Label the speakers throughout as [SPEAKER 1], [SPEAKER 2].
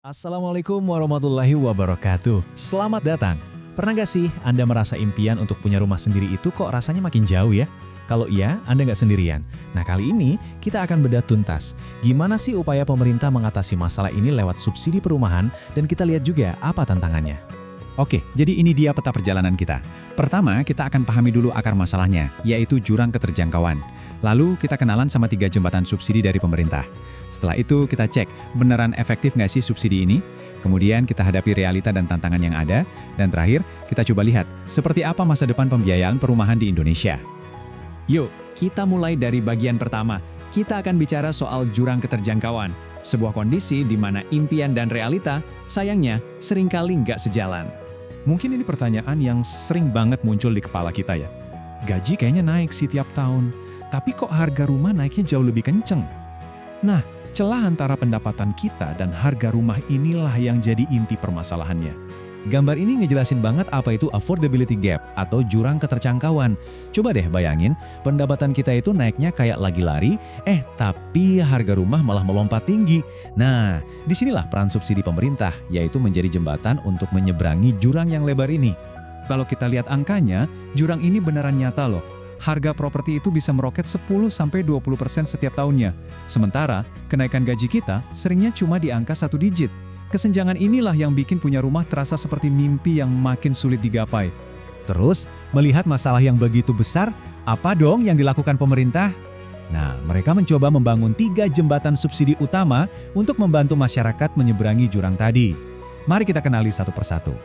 [SPEAKER 1] Assalamualaikum warahmatullahi wabarakatuh. Selamat datang. Pernah gak sih Anda merasa impian untuk punya rumah sendiri itu kok rasanya makin jauh ya? Kalau iya, Anda nggak sendirian. Nah, kali ini kita akan bedah tuntas. Gimana sih upaya pemerintah mengatasi masalah ini lewat subsidi perumahan, dan kita lihat juga apa tantangannya.
[SPEAKER 2] Oke, jadi ini dia peta perjalanan kita. Pertama, kita akan pahami dulu akar masalahnya, yaitu jurang keterjangkauan. Lalu, kita kenalan sama 3 jembatan subsidi dari pemerintah. Setelah itu, kita cek beneran efektif nggak sih subsidi ini? Kemudian, kita hadapi realita dan tantangan yang ada. Dan terakhir, kita coba lihat seperti apa masa depan pembiayaan perumahan di Indonesia. Yuk, kita mulai dari bagian pertama. Kita akan bicara soal jurang keterjangkauan. Sebuah kondisi di mana impian dan realita, sayangnya, seringkali nggak sejalan.
[SPEAKER 1] Mungkin ini pertanyaan yang sering banget muncul di kepala kita ya. Gaji kayaknya naik sih tiap tahun, tapi kok harga rumah naiknya jauh lebih kenceng? Nah, celah antara pendapatan kita dan harga rumah inilah yang jadi inti permasalahannya. Gambar ini ngejelasin banget apa itu affordability gap atau jurang keterjangkauan. Coba deh bayangin, pendapatan kita itu naiknya kayak lagi lari, tapi harga rumah malah melompat tinggi. Nah, disinilah peran subsidi pemerintah, yaitu menjadi jembatan untuk menyeberangi jurang yang lebar ini. Kalau kita lihat angkanya, jurang ini beneran nyata loh. Harga properti itu bisa meroket 10-20% setiap tahunnya. Sementara, kenaikan gaji kita seringnya cuma di angka 1 digit. Kesenjangan inilah yang bikin punya rumah terasa seperti mimpi yang makin sulit digapai. Terus, melihat masalah yang begitu besar, apa dong yang dilakukan pemerintah? Nah, mereka mencoba membangun 3 jembatan subsidi utama untuk membantu masyarakat menyeberangi jurang tadi. Mari kita kenali satu persatu.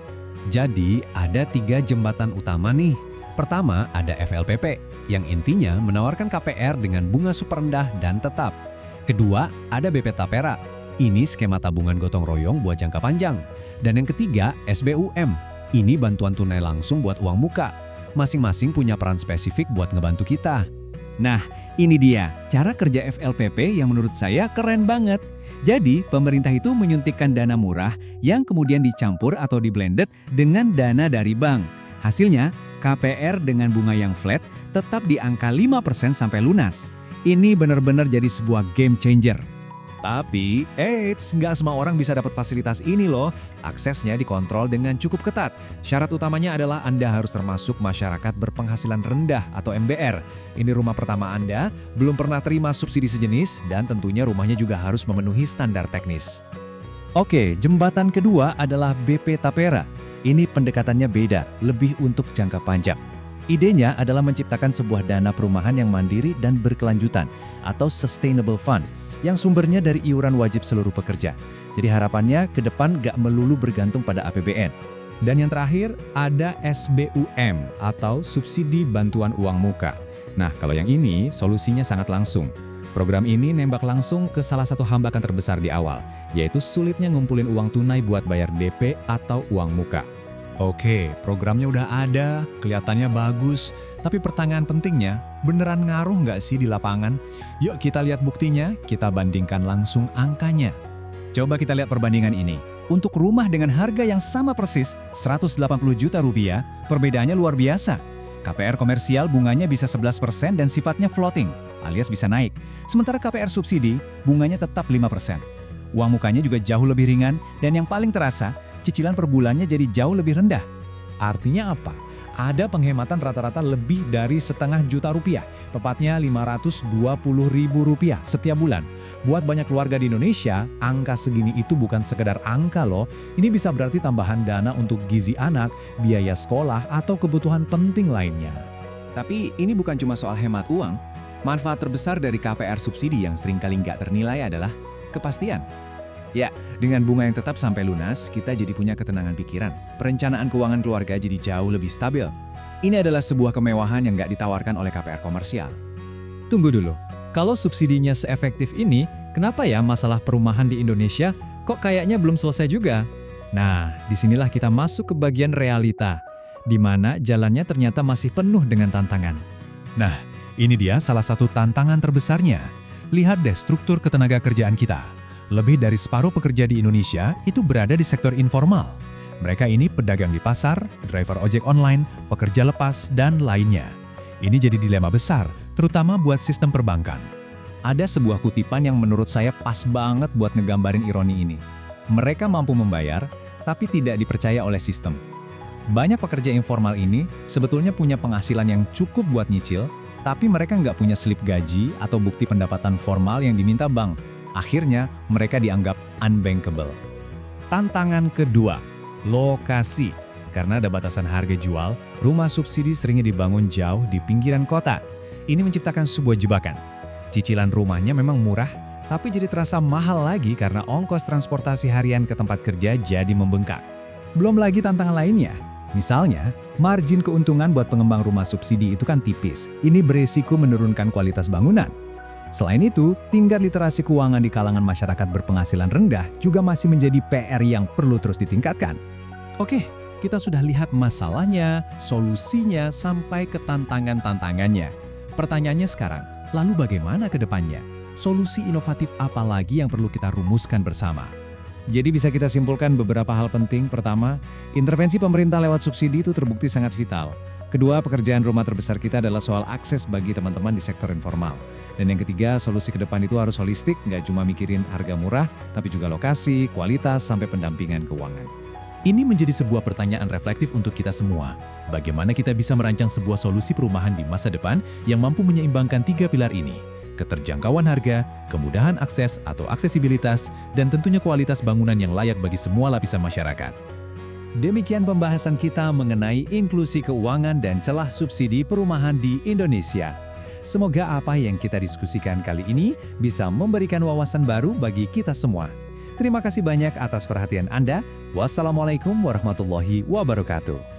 [SPEAKER 1] Jadi, ada 3 jembatan utama nih. Pertama, ada FLPP, yang intinya menawarkan KPR dengan bunga super rendah dan tetap. Kedua, ada BP Tapera. Ini skema tabungan gotong royong buat jangka panjang. Dan yang ketiga, SBUM. Ini bantuan tunai langsung buat uang muka. Masing-masing punya peran spesifik buat ngebantu kita.
[SPEAKER 2] Nah, ini dia cara kerja FLPP yang menurut saya keren banget. Jadi, pemerintah itu menyuntikkan dana murah yang kemudian dicampur atau diblended dengan dana dari bank. Hasilnya, KPR dengan bunga yang flat tetap di angka 5% sampai lunas. Ini benar-benar jadi sebuah game changer.
[SPEAKER 1] Tapi, nggak semua orang bisa dapat fasilitas ini loh. Aksesnya dikontrol dengan cukup ketat. Syarat utamanya adalah Anda harus termasuk masyarakat berpenghasilan rendah atau MBR. Ini rumah pertama Anda, belum pernah terima subsidi sejenis, dan tentunya rumahnya juga harus memenuhi standar teknis. Oke, jembatan kedua adalah BP Tapera. Ini pendekatannya beda, lebih untuk jangka panjang. Idenya adalah menciptakan sebuah dana perumahan yang mandiri dan berkelanjutan, atau sustainable fund, yang sumbernya dari iuran wajib seluruh pekerja. Jadi harapannya ke depan gak melulu bergantung pada APBN. Dan yang terakhir ada SBUM atau subsidi bantuan uang muka. Nah, kalau yang ini solusinya sangat langsung. Program ini nembak langsung ke salah satu hambatan terbesar di awal, yaitu sulitnya ngumpulin uang tunai buat bayar DP atau uang muka. Oke, programnya udah ada, kelihatannya bagus, tapi pertanyaan pentingnya, beneran ngaruh nggak sih di lapangan? Yuk kita lihat buktinya, kita bandingkan langsung angkanya.
[SPEAKER 2] Coba kita lihat perbandingan ini. Untuk rumah dengan harga yang sama persis, 180 juta rupiah, perbedaannya luar biasa. KPR komersial bunganya bisa 11% dan sifatnya floating, alias bisa naik. Sementara KPR subsidi, bunganya tetap 5%. Uang mukanya juga jauh lebih ringan, dan yang paling terasa, cicilan per bulannya jadi jauh lebih rendah.
[SPEAKER 1] Artinya apa? Ada penghematan rata-rata lebih dari setengah juta rupiah, tepatnya Rp520.000 setiap bulan. Buat banyak keluarga di Indonesia, angka segini itu bukan sekedar angka loh. Ini bisa berarti tambahan dana untuk gizi anak, biaya sekolah, atau kebutuhan penting lainnya.
[SPEAKER 2] Tapi ini bukan cuma soal hemat uang. Manfaat terbesar dari KPR subsidi yang seringkali nggak ternilai adalah kepastian. Ya, dengan bunga yang tetap sampai lunas, kita jadi punya ketenangan pikiran. Perencanaan keuangan keluarga jadi jauh lebih stabil. Ini adalah sebuah kemewahan yang nggak ditawarkan oleh KPR komersial.
[SPEAKER 1] Tunggu dulu, kalau subsidinya seefektif ini, kenapa ya masalah perumahan di Indonesia kok kayaknya belum selesai juga? Nah, disinilah kita masuk ke bagian realita, di mana jalannya ternyata masih penuh dengan tantangan. Nah, ini dia salah satu tantangan terbesarnya. Lihat deh struktur ketenaga kerjaan kita. Lebih dari separuh pekerja di Indonesia itu berada di sektor informal. Mereka ini pedagang di pasar, driver ojek online, pekerja lepas, dan lainnya. Ini jadi dilema besar, terutama buat sistem perbankan. Ada sebuah kutipan yang menurut saya pas banget buat ngegambarin ironi ini.
[SPEAKER 2] Mereka mampu membayar, tapi tidak dipercaya oleh sistem. Banyak pekerja informal ini sebetulnya punya penghasilan yang cukup buat nyicil, tapi mereka nggak punya slip gaji atau bukti pendapatan formal yang diminta bank. Akhirnya, mereka dianggap unbankable.
[SPEAKER 1] Tantangan kedua, lokasi. Karena ada batasan harga jual, rumah subsidi seringnya dibangun jauh di pinggiran kota. Ini menciptakan sebuah jebakan. Cicilan rumahnya memang murah, tapi jadi terasa mahal lagi karena ongkos transportasi harian ke tempat kerja jadi membengkak.
[SPEAKER 2] Belum lagi tantangan lainnya. Misalnya, margin keuntungan buat pengembang rumah subsidi itu kan tipis. Ini beresiko menurunkan kualitas bangunan. Selain itu, tingkat literasi keuangan di kalangan masyarakat berpenghasilan rendah juga masih menjadi PR yang perlu terus ditingkatkan.
[SPEAKER 1] Oke, kita sudah lihat masalahnya, solusinya, sampai ke tantangan-tantangannya. Pertanyaannya sekarang, lalu bagaimana ke depannya? Solusi inovatif apa lagi yang perlu kita rumuskan bersama? Jadi bisa kita simpulkan beberapa hal penting. Pertama, intervensi pemerintah lewat subsidi itu terbukti sangat vital. Kedua, pekerjaan rumah terbesar kita adalah soal akses bagi teman-teman di sektor informal. Dan yang ketiga, solusi ke depan itu harus holistik, nggak cuma mikirin harga murah, tapi juga lokasi, kualitas, sampai pendampingan keuangan. Ini menjadi sebuah pertanyaan reflektif untuk kita semua. Bagaimana kita bisa merancang sebuah solusi perumahan di masa depan yang mampu menyeimbangkan 3 pilar ini? Keterjangkauan harga, kemudahan akses atau aksesibilitas, dan tentunya kualitas bangunan yang layak bagi semua lapisan masyarakat. Demikian pembahasan kita mengenai inklusi keuangan dan celah subsidi perumahan di Indonesia. Semoga apa yang kita diskusikan kali ini bisa memberikan wawasan baru bagi kita semua. Terima kasih banyak atas perhatian Anda. Wassalamualaikum warahmatullahi wabarakatuh.